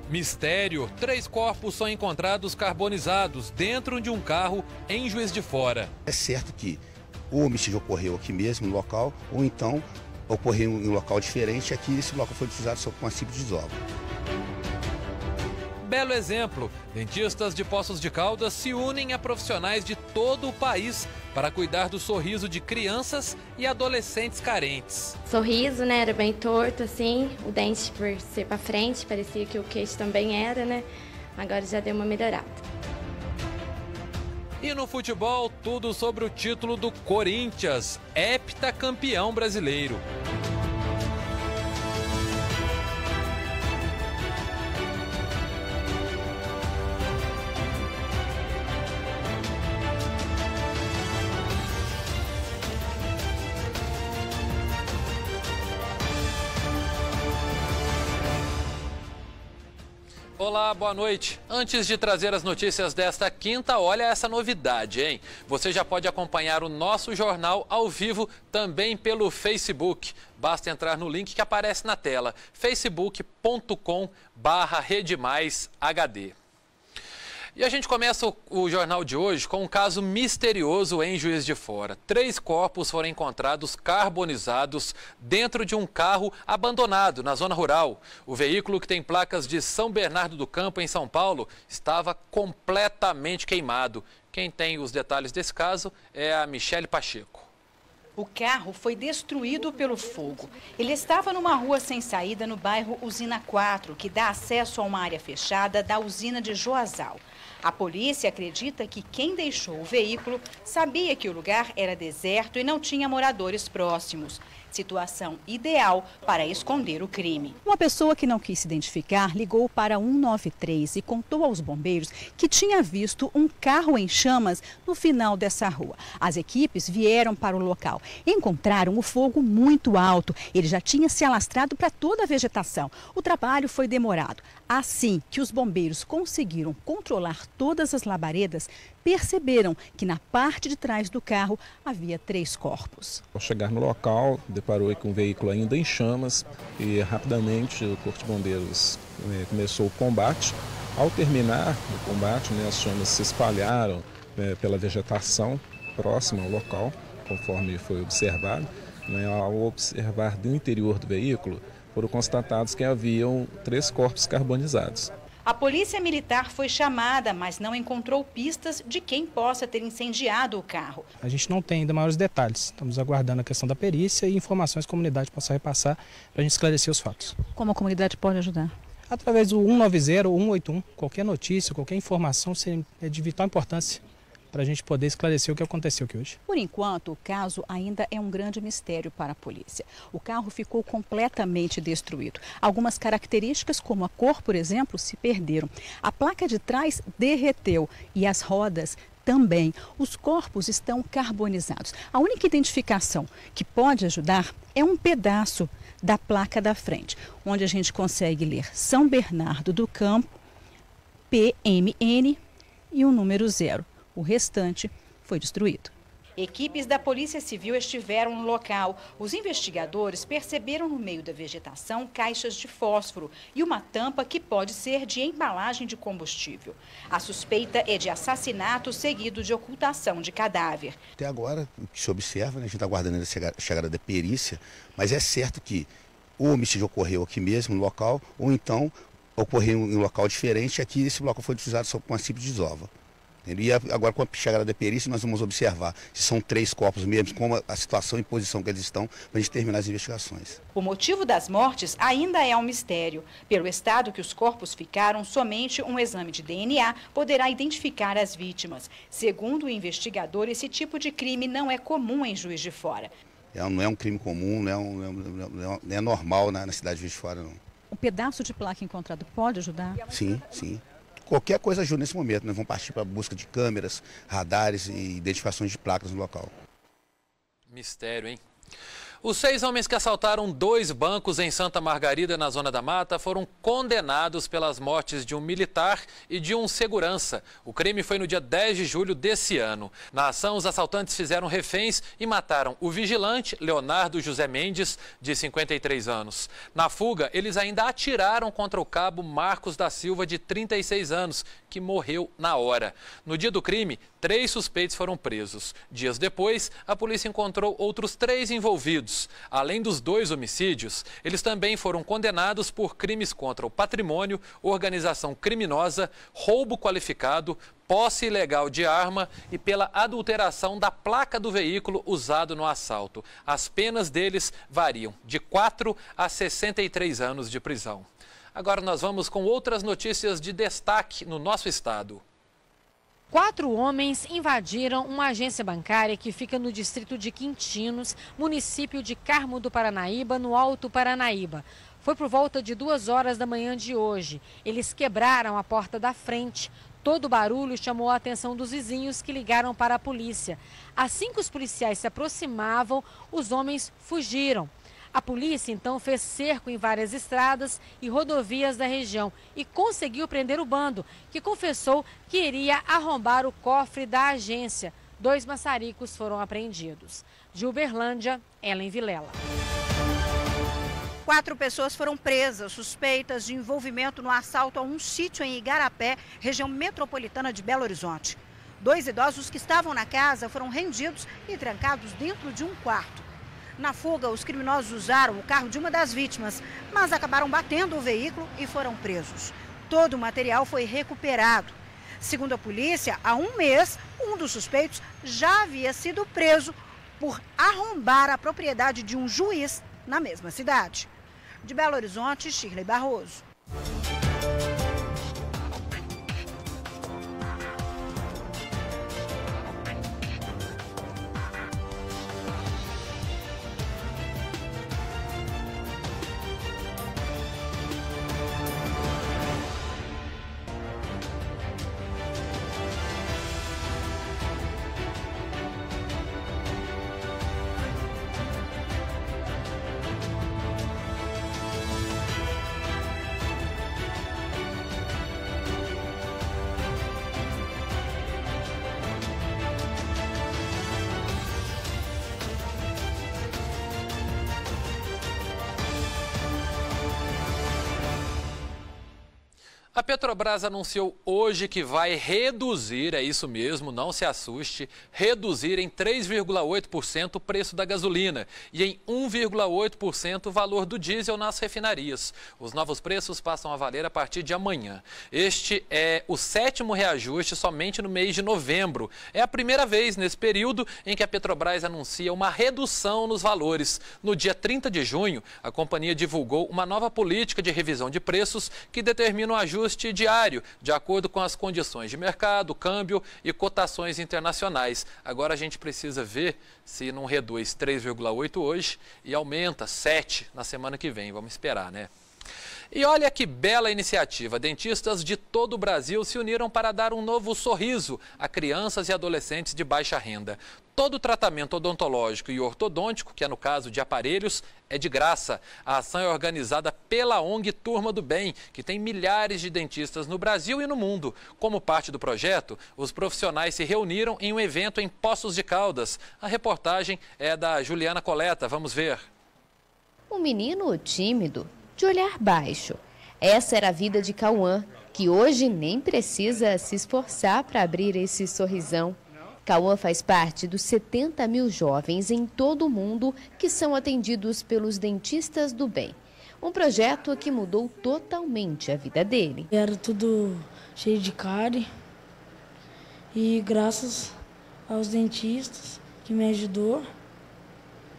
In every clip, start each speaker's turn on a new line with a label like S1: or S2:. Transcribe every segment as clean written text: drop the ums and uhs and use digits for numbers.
S1: Mistério: 3 corpos são encontrados carbonizados dentro de um carro em Juiz de Fora.
S2: É certo que o homicídio ocorreu aqui mesmo no local, ou então ocorreu em um local diferente. Aqui esse local foi utilizado só com uma simples desova.
S1: Belo exemplo: dentistas de Poços de Caldas se unem a profissionais de todo o país para cuidar do sorriso de crianças e adolescentes carentes.
S3: Sorriso, né, era bem torto assim, o dente por ser para frente, parecia que o queixo também era, né? Agora já deu uma melhorada.
S1: E no futebol, tudo sobre o título do Corinthians, heptacampeão brasileiro. Olá, boa noite. Antes de trazer as notícias desta quinta, olha essa novidade, hein? Você já pode acompanhar o nosso jornal ao vivo também pelo Facebook. Basta entrar no link que aparece na tela, facebook.com/redemaishd. E a gente começa o jornal de hoje com um caso misterioso em Juiz de Fora. 3 corpos foram encontrados carbonizados dentro de um carro abandonado na zona rural. O veículo, que tem placas de São Bernardo do Campo, em São Paulo, estava completamente queimado. Quem tem os detalhes desse caso é a Michele Pacheco.
S4: O carro foi destruído pelo fogo. Ele estava numa rua sem saída no bairro Usina 4, que dá acesso a uma área fechada da usina de Joazal. A polícia acredita que quem deixou o veículo sabia que o lugar era deserto e não tinha moradores próximos. Situação ideal para esconder o crime. Uma pessoa que não quis se identificar ligou para 193 e contou aos bombeiros que tinha visto um carro em chamas no final dessa rua. As equipes vieram para o local. Encontraram o fogo muito alto. Ele já tinha se alastrado para toda a vegetação. O trabalho foi demorado. Assim que os bombeiros conseguiram controlar todas as labaredas, perceberam que na parte de trás do carro havia 3 corpos.
S5: Ao chegar no local, deparou com um veículo ainda em chamas e rapidamente o Corpo de Bombeiros começou o combate. Ao terminar o combate, as chamas se espalharam pela vegetação próxima ao local, conforme foi observado. Ao observar do interior do veículo, foram constatados que haviam 3 corpos carbonizados.
S4: A polícia militar foi chamada, mas não encontrou pistas de quem possa ter incendiado o carro.
S6: A gente não tem ainda maiores detalhes. Estamos aguardando a questão da perícia e informações que a comunidade possa repassar para a gente esclarecer os fatos.
S4: Como a comunidade pode ajudar?
S6: Através do 190 ou 181, qualquer notícia, qualquer informação é de vital importância para a gente poder esclarecer o que aconteceu aqui hoje.
S4: Por enquanto, o caso ainda é um grande mistério para a polícia. O carro ficou completamente destruído. Algumas características, como a cor, por exemplo, se perderam. A placa de trás derreteu e as rodas também. Os corpos estão carbonizados. A única identificação que pode ajudar é um pedaço da placa da frente, onde a gente consegue ler São Bernardo do Campo, PMN e o número 0. O restante foi destruído. Equipes da Polícia Civil estiveram no local. Os investigadores perceberam no meio da vegetação caixas de fósforo e uma tampa que pode ser de embalagem de combustível. A suspeita é de assassinato seguido de ocultação de cadáver.
S2: Até agora, o que se observa, a gente está aguardando a chegada da perícia, mas é certo que o homicídio ocorreu aqui mesmo no local, ou então ocorreu em um local diferente. Aqui esse local foi utilizado só com uma simples desova. E agora, com a chegada da perícia, nós vamos observar se são 3 corpos mesmo, como a situação e posição que eles estão, para a gente terminar as investigações.
S4: O motivo das mortes ainda é um mistério. Pelo estado que os corpos ficaram, somente um exame de DNA poderá identificar as vítimas. Segundo o investigador, esse tipo de crime não é comum em Juiz de Fora.
S2: Não é um crime comum, não é normal na cidade de Juiz de Fora, não.
S4: Um pedaço de placa encontrado pode ajudar?
S2: Sim, sim. Qualquer coisa ajuda nesse momento. Nós vamos partir para a busca de câmeras, radares e identificações de placas no local.
S1: Mistério, hein? Os 6 homens que assaltaram 2 bancos em Santa Margarida, na Zona da Mata, foram condenados pelas mortes de um militar e de um segurança. O crime foi no dia 10 de julho desse ano. Na ação, os assaltantes fizeram reféns e mataram o vigilante Leonardo José Mendes, de 53 anos. Na fuga, eles ainda atiraram contra o cabo Marcos da Silva, de 36 anos, que morreu na hora. No dia do crime, 3 suspeitos foram presos. Dias depois, a polícia encontrou outros 3 envolvidos. Além dos 2 homicídios, eles também foram condenados por crimes contra o patrimônio, organização criminosa, roubo qualificado, posse ilegal de arma e pela adulteração da placa do veículo usado no assalto. As penas deles variam de 4 a 63 anos de prisão. Agora nós vamos com outras notícias de destaque no nosso estado.
S7: 4 homens invadiram uma agência bancária que fica no distrito de Quintinos, município de Carmo do Paranaíba, no Alto Paranaíba. Foi por volta de 2 horas da manhã de hoje. Eles quebraram a porta da frente. Todo o barulho chamou a atenção dos vizinhos, que ligaram para a polícia. Assim que os policiais se aproximavam, os homens fugiram. A polícia, então, fez cerco em várias estradas e rodovias da região e conseguiu prender o bando, que confessou que iria arrombar o cofre da agência. 2 maçaricos foram apreendidos. De Uberlândia, Ellen Vilela.
S4: 4 pessoas foram presas, suspeitas de envolvimento no assalto a um sítio em Igarapé, região metropolitana de Belo Horizonte. 2 idosos que estavam na casa foram rendidos e trancados dentro de um quarto. Na fuga, os criminosos usaram o carro de uma das vítimas, mas acabaram batendo o veículo e foram presos. Todo o material foi recuperado. Segundo a polícia, há 1 mês, um dos suspeitos já havia sido preso por arrombar a propriedade de um juiz na mesma cidade. De Belo Horizonte, Shirley Barroso.
S1: A Petrobras anunciou hoje que vai reduzir, é isso mesmo, não se assuste, reduzir em 3,8% o preço da gasolina e em 1,8% o valor do diesel nas refinarias. Os novos preços passam a valer a partir de amanhã. Este é o 7º reajuste somente no mês de novembro. É a primeira vez nesse período em que a Petrobras anuncia uma redução nos valores. No dia 30 de junho, a companhia divulgou uma nova política de revisão de preços que determina o ajuste diário, de acordo com as condições de mercado, câmbio e cotações internacionais. Agora a gente precisa ver se não reduz 3,8 hoje e aumenta 7 na semana que vem. Vamos esperar, né? E olha que bela iniciativa. Dentistas de todo o Brasil se uniram para dar um novo sorriso a crianças e adolescentes de baixa renda. Todo o tratamento odontológico e ortodôntico, que é no caso de aparelhos, é de graça. A ação é organizada pela ONG Turma do Bem, que tem milhares de dentistas no Brasil e no mundo. Como parte do projeto, os profissionais se reuniram em um evento em Poços de Caldas. A reportagem é da Juliana Coleta. Vamos ver.
S8: Um menino tímido, de olhar baixo. Essa era a vida de Cauã, que hoje nem precisa se esforçar para abrir esse sorrisão. Cauã faz parte dos 70 mil jovens em todo o mundo que são atendidos pelos dentistas do bem. Um projeto que mudou totalmente a vida dele.
S9: Era tudo cheio de cárie e graças aos dentistas que me ajudou,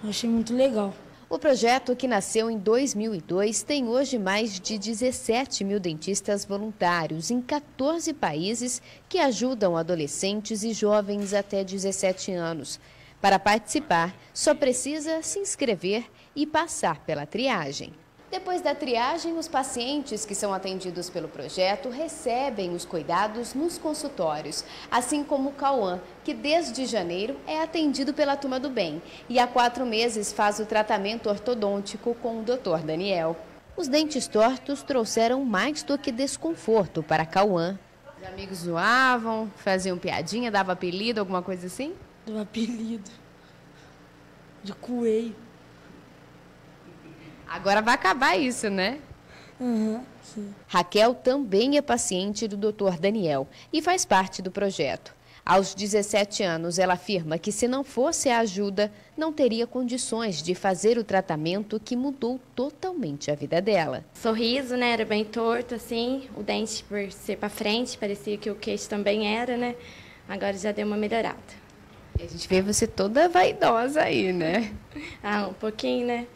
S9: achei muito legal.
S8: O projeto, que nasceu em 2002, tem hoje mais de 17 mil dentistas voluntários em 14 países que ajudam adolescentes e jovens até 17 anos. Para participar, só precisa se inscrever e passar pela triagem. Depois da triagem, os pacientes que são atendidos pelo projeto recebem os cuidados nos consultórios, assim como o Cauã, que desde janeiro é atendido pela Turma do Bem e há 4 meses faz o tratamento ortodôntico com o Dr. Daniel. Os dentes tortos trouxeram mais do que desconforto para Cauã. Os amigos zoavam, faziam piadinha, dava apelido, alguma coisa assim?
S9: Dava apelido de coelho.
S8: Agora vai acabar isso, né?
S9: Sim.
S8: Raquel também é paciente do Dr. Daniel e faz parte do projeto. Aos 17 anos, ela afirma que se não fosse a ajuda, não teria condições de fazer o tratamento que mudou totalmente a vida dela.
S3: Sorriso, né, era bem torto, assim, o dente por ser para frente, parecia que o queixo também era, né? Agora já deu uma melhorada.
S8: E a gente vê você toda vaidosa aí, né?
S3: Um pouquinho, né?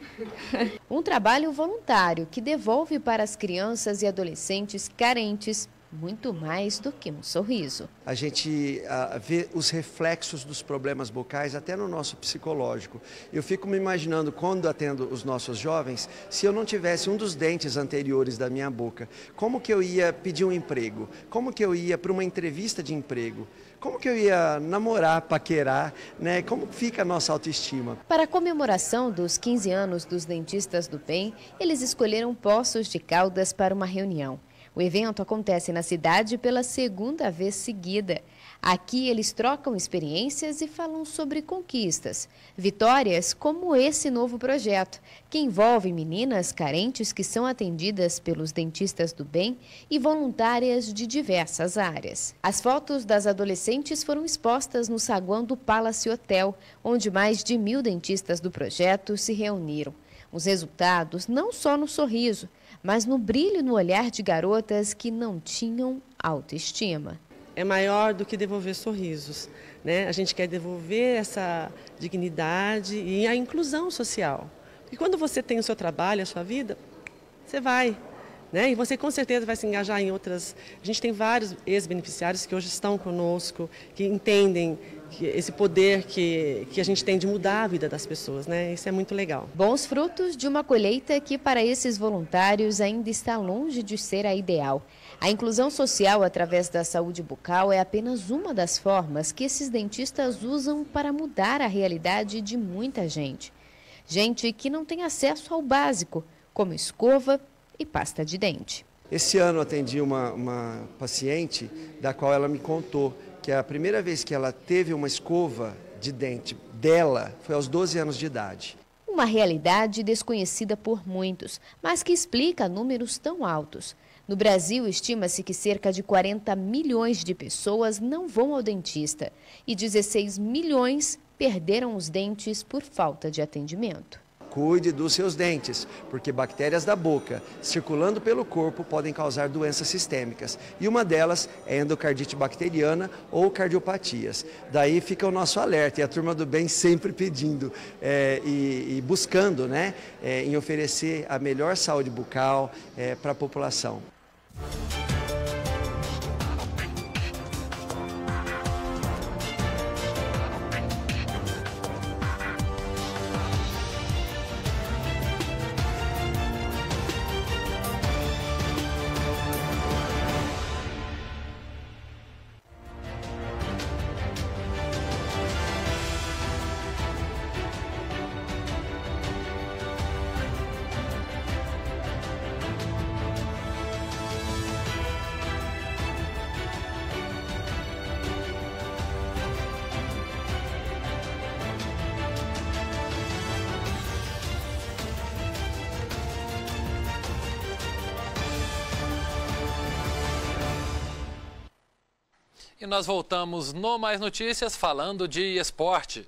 S8: Um trabalho voluntário que devolve para as crianças e adolescentes carentes muito mais do que um sorriso.
S10: A gente vê os reflexos dos problemas bucais até no nosso psicológico. Eu fico me imaginando quando atendo os nossos jovens, se eu não tivesse um dos dentes anteriores da minha boca, como que eu ia pedir um emprego? Como que eu ia para uma entrevista de emprego? Como que eu ia namorar, paquerar, né? Como fica a nossa autoestima?
S8: Para a comemoração dos 15 anos dos Dentistas do Bem, eles escolheram Poços de Caldas para uma reunião. O evento acontece na cidade pela 2ª vez seguida. Aqui eles trocam experiências e falam sobre conquistas, vitórias como esse novo projeto, que envolve meninas carentes que são atendidas pelos Dentistas do Bem e voluntárias de diversas áreas. As fotos das adolescentes foram expostas no saguão do Palace Hotel, onde mais de 1000 dentistas do projeto se reuniram. Os resultados não só no sorriso, mas no brilho no olhar de garotas que não tinham autoestima.
S11: É maior do que devolver sorrisos, né? A gente quer devolver essa dignidade e a inclusão social. Porque quando você tem o seu trabalho, a sua vida, você vai, né? E você com certeza vai se engajar em outras. A gente tem vários ex-beneficiários que hoje estão conosco, que entendem esse poder que a gente tem de mudar a vida das pessoas, né? Isso é muito legal.
S8: Bons frutos de uma colheita que para esses voluntários ainda está longe de ser a ideal. A inclusão social através da saúde bucal é apenas uma das formas que esses dentistas usam para mudar a realidade de muita gente. Gente que não tem acesso ao básico, como escova e pasta de dente.
S10: Esse ano eu atendi uma paciente da qual ela me contou que a primeira vez que ela teve uma escova de dente dela foi aos 12 anos de idade.
S8: Uma realidade desconhecida por muitos, mas que explica números tão altos. No Brasil, estima-se que cerca de 40 milhões de pessoas não vão ao dentista e 16 milhões perderam os dentes por falta de atendimento.
S10: Cuide dos seus dentes, porque bactérias da boca circulando pelo corpo podem causar doenças sistêmicas. E uma delas é endocardite bacteriana ou cardiopatias. Daí fica o nosso alerta e a Turma do Bem sempre pedindo e buscando, né, em oferecer a melhor saúde bucal para a população.
S1: E nós voltamos no Mais Notícias falando de esporte.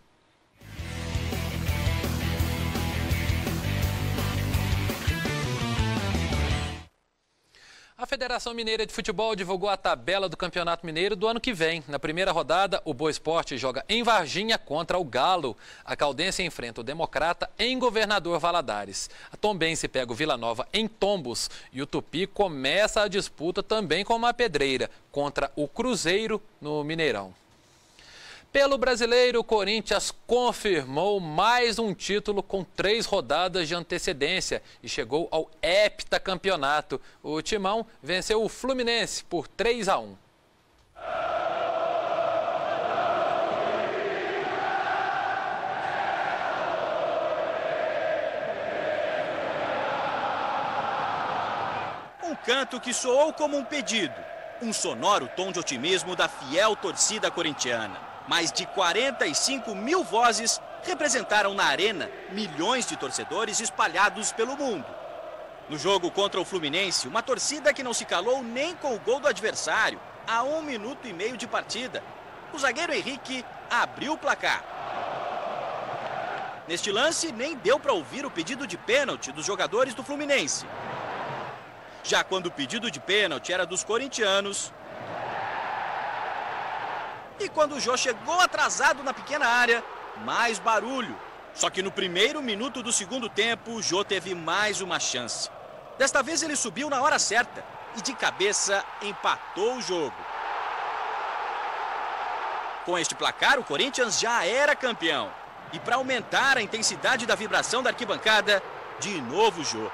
S1: A Federação Mineira de Futebol divulgou a tabela do Campeonato Mineiro do ano que vem. Na primeira rodada, o Boa Esporte joga em Varginha contra o Galo. A Caldense enfrenta o Democrata em Governador Valadares. A Tombense pega o Vila Nova em Tombos. E o Tupi começa a disputa também com uma pedreira contra o Cruzeiro no Mineirão. Pelo Brasileiro, o Corinthians confirmou mais um título com 3 rodadas de antecedência e chegou ao heptacampeonato. O Timão venceu o Fluminense por 3-1.
S12: Um canto que soou como um pedido, um sonoro tom de otimismo da fiel torcida corintiana. Mais de 45 mil vozes representaram na arena milhões de torcedores espalhados pelo mundo. No jogo contra o Fluminense, uma torcida que não se calou nem com o gol do adversário, a 1 minuto e meio de partida. O zagueiro Henrique abriu o placar. Neste lance, nem deu para ouvir o pedido de pênalti dos jogadores do Fluminense. Já quando o pedido de pênalti era dos corintianos, e quando o Jô chegou atrasado na pequena área, mais barulho. Só que no primeiro minuto do segundo tempo, o Jô teve mais uma chance. Desta vez ele subiu na hora certa e de cabeça empatou o jogo. Com este placar, o Corinthians já era campeão. E para aumentar a intensidade da vibração da arquibancada, de novo o Jô.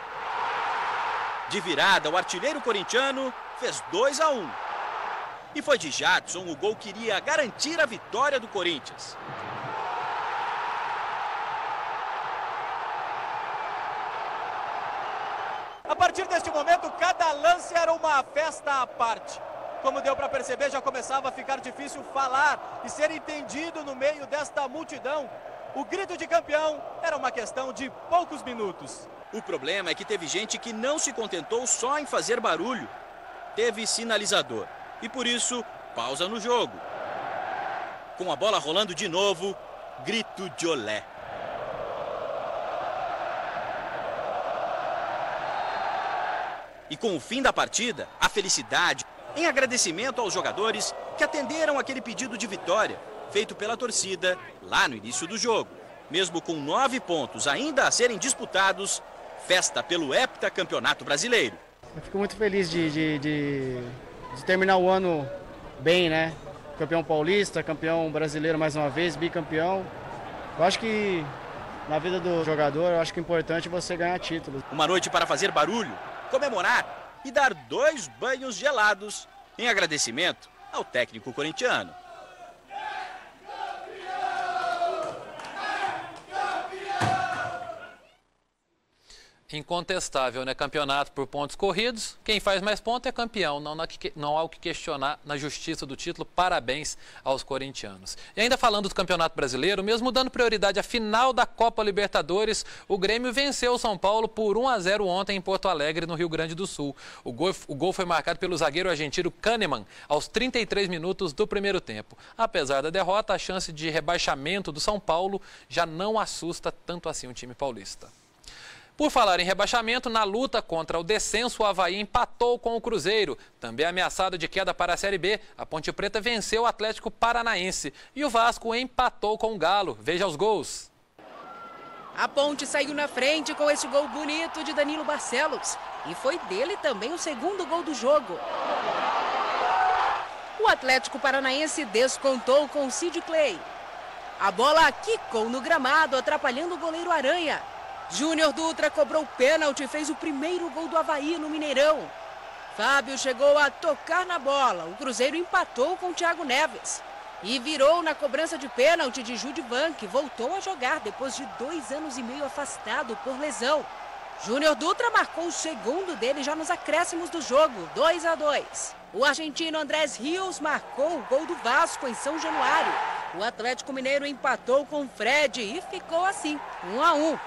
S12: De virada, o artilheiro corintiano fez 2-1. E foi de Jadson o gol que iria garantir a vitória do Corinthians.
S13: A partir deste momento, cada lance era uma festa à parte. Como deu para perceber, já começava a ficar difícil falar e ser entendido no meio desta multidão. O grito de campeão era uma questão de poucos minutos.
S12: O problema é que teve gente que não se contentou só em fazer barulho. Teve sinalizador. E por isso, pausa no jogo. Com a bola rolando de novo, grito de olé. E com o fim da partida, a felicidade, em agradecimento aos jogadores que atenderam aquele pedido de vitória, feito pela torcida lá no início do jogo. Mesmo com 9 pontos ainda a serem disputados, festa pelo heptacampeonato brasileiro.
S14: Eu fico muito feliz de terminar o ano bem, né? Campeão paulista, campeão brasileiro mais uma vez, bicampeão. Eu acho que na vida do jogador, eu acho que é importante você ganhar títulos.
S12: Uma noite para fazer barulho, comemorar e dar 2 banhos gelados em agradecimento ao técnico corintiano.
S1: Incontestável, né? Campeonato por pontos corridos. Quem faz mais pontos é campeão. Não há o que questionar na justiça do título. Parabéns aos corintianos. E ainda falando do Campeonato Brasileiro, mesmo dando prioridade à final da Copa Libertadores, o Grêmio venceu o São Paulo por 1-0 ontem em Porto Alegre, no Rio Grande do Sul. O gol foi marcado pelo zagueiro argentino Kahneman aos 33 minutos do primeiro tempo. Apesar da derrota, a chance de rebaixamento do São Paulo já não assusta tanto assim o time paulista. Por falar em rebaixamento, na luta contra o descenso, o Avaí empatou com o Cruzeiro. Também ameaçado de queda para a Série B, a Ponte Preta venceu o Atlético Paranaense. E o Vasco empatou com o Galo. Veja os gols.
S15: A Ponte saiu na frente com esse gol bonito de Danilo Barcelos. E foi dele também o segundo gol do jogo. O Atlético Paranaense descontou com Sid Clay. A bola quicou no gramado, atrapalhando o goleiro Aranha. Júnior Dutra cobrou pênalti e fez o primeiro gol do Avaí no Mineirão. Fábio chegou a tocar na bola. O Cruzeiro empatou com Thiago Neves. E virou na cobrança de pênalti de Judivan, que voltou a jogar depois de 2 anos e meio afastado por lesão. Júnior Dutra marcou o segundo dele já nos acréscimos do jogo, 2-2. O argentino Andrés Rios marcou o gol do Vasco em São Januário. O Atlético Mineiro empatou com Fred e ficou assim, 1-1.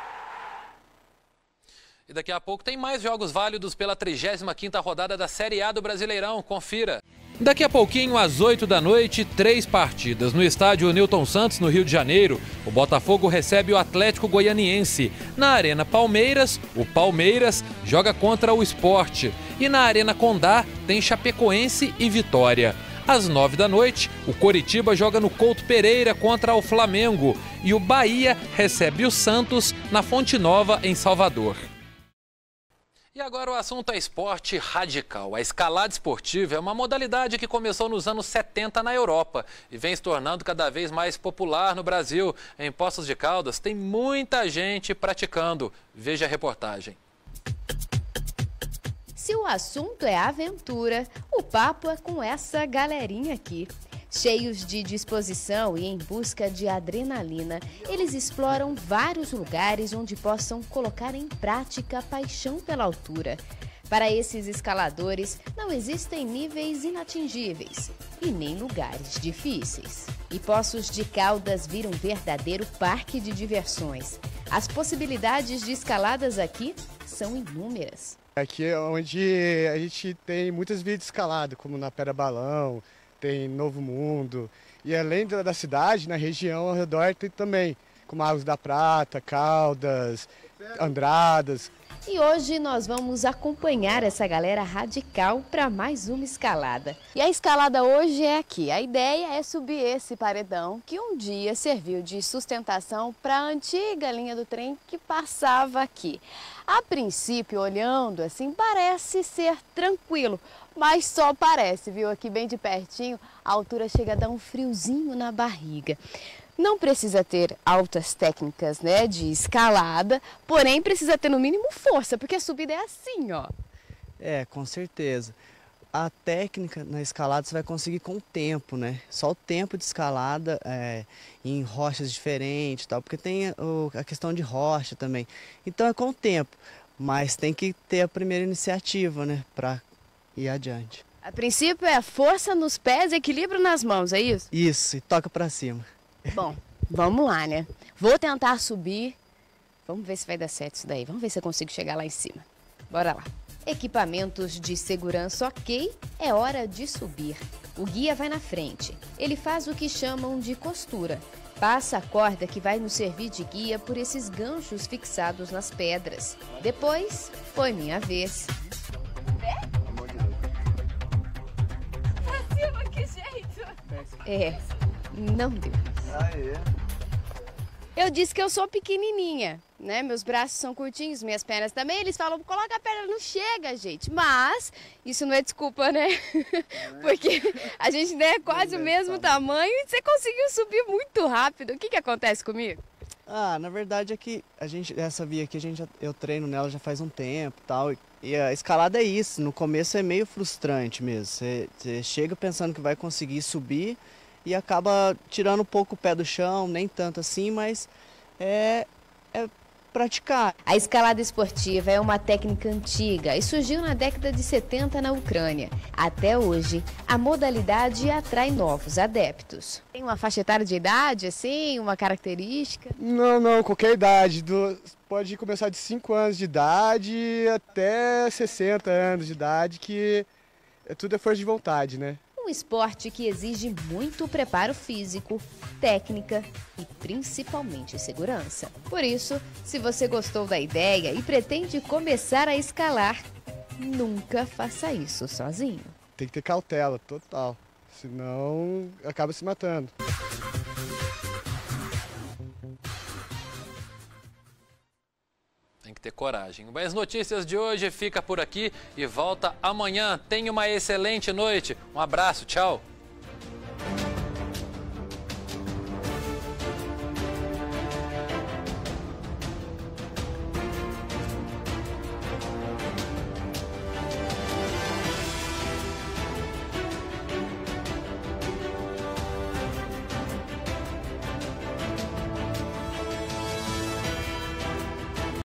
S1: E daqui a pouco tem mais jogos válidos pela 35ª rodada da Série A do Brasileirão. Confira. Daqui a pouquinho, às 8 da noite, 3 partidas. No estádio Newton Santos, no Rio de Janeiro, o Botafogo recebe o Atlético Goianiense. Na Arena Palmeiras, o Palmeiras joga contra o Sport. E na Arena Condá tem Chapecoense e Vitória. Às 9 da noite, o Coritiba joga no Couto Pereira contra o Flamengo. E o Bahia recebe o Santos na Fonte Nova, em Salvador. E agora o assunto é esporte radical. A escalada esportiva é uma modalidade que começou nos anos 70 na Europa e vem se tornando cada vez mais popular no Brasil. Em Poços de Caldas tem muita gente praticando. Veja a reportagem.
S8: Se o assunto é aventura, o papo é com essa galerinha aqui. Cheios de disposição e em busca de adrenalina, eles exploram vários lugares onde possam colocar em prática a paixão pela altura. Para esses escaladores, não existem níveis inatingíveis e nem lugares difíceis. E Poços de Caldas vira um verdadeiro parque de diversões. As possibilidades de escaladas aqui são inúmeras.
S16: Aqui é onde a gente tem muitas vias de escalada, como na Pedra Balão, tem Novo Mundo. E além da cidade, na região ao redor tem também, como Águas da Prata, Caldas, Andradas.
S8: E hoje nós vamos acompanhar essa galera radical para mais uma escalada. E a escalada hoje é aqui. A ideia é subir esse paredão que um dia serviu de sustentação para a antiga linha do trem que passava aqui. A princípio, olhando assim, parece ser tranquilo, mas só parece, viu? Aqui bem de pertinho, a altura chega a dar um friozinho na barriga. Não precisa ter altas técnicas, né, de escalada, porém precisa ter no mínimo força, porque a subida é assim, ó.
S17: É, com certeza. A técnica na escalada você vai conseguir com o tempo, né? Só o tempo de escalada em rochas diferentes e tal, porque tem a questão de rocha também. Então é com o tempo, mas tem que ter a primeira iniciativa, né, para ir adiante.
S8: A princípio é força nos pés e equilíbrio nas mãos, é isso?
S17: Isso, e toca para cima.
S8: Bom, vamos lá, né? Vou tentar subir. Vamos ver se vai dar certo isso daí. Vamos ver se eu consigo chegar lá em cima. Bora lá. Equipamentos de segurança ok, é hora de subir. O guia vai na frente. Ele faz o que chamam de costura. Passa a corda que vai nos servir de guia por esses ganchos fixados nas pedras. Depois, foi minha vez.
S18: Pra cima, que jeito!
S8: É, não deu. Eu disse que eu sou pequenininha, né? Meus braços são curtinhos, minhas pernas também. Eles falam, coloca a perna, não chega, gente. Mas isso não é desculpa, né? Porque a gente é quase o mesmo tamanho e você conseguiu subir muito rápido. O que acontece comigo?
S17: Ah, na verdade é que essa via aqui, eu treino nela já faz um tempo e tal. E a escalada é isso, no começo é meio frustrante mesmo. Você chega pensando que vai conseguir subir e acaba tirando um pouco o pé do chão, nem tanto assim, mas é praticar.
S8: A escalada esportiva é uma técnica antiga e surgiu na década de 70 na Ucrânia. Até hoje, a modalidade atrai novos adeptos. Tem uma faixa etária de idade, assim, uma característica?
S16: Não, qualquer idade. Pode começar de 5 anos de idade até 60 anos de idade, que tudo é força de vontade, né?
S8: Um esporte que exige muito preparo físico, técnica e principalmente segurança. Por isso, se você gostou da ideia e pretende começar a escalar, nunca faça isso sozinho.
S16: Tem que ter cautela, total, senão acaba se matando.
S1: Tem que ter coragem. Mas notícias de hoje fica por aqui e volta amanhã. Tenha uma excelente noite. Um abraço, tchau.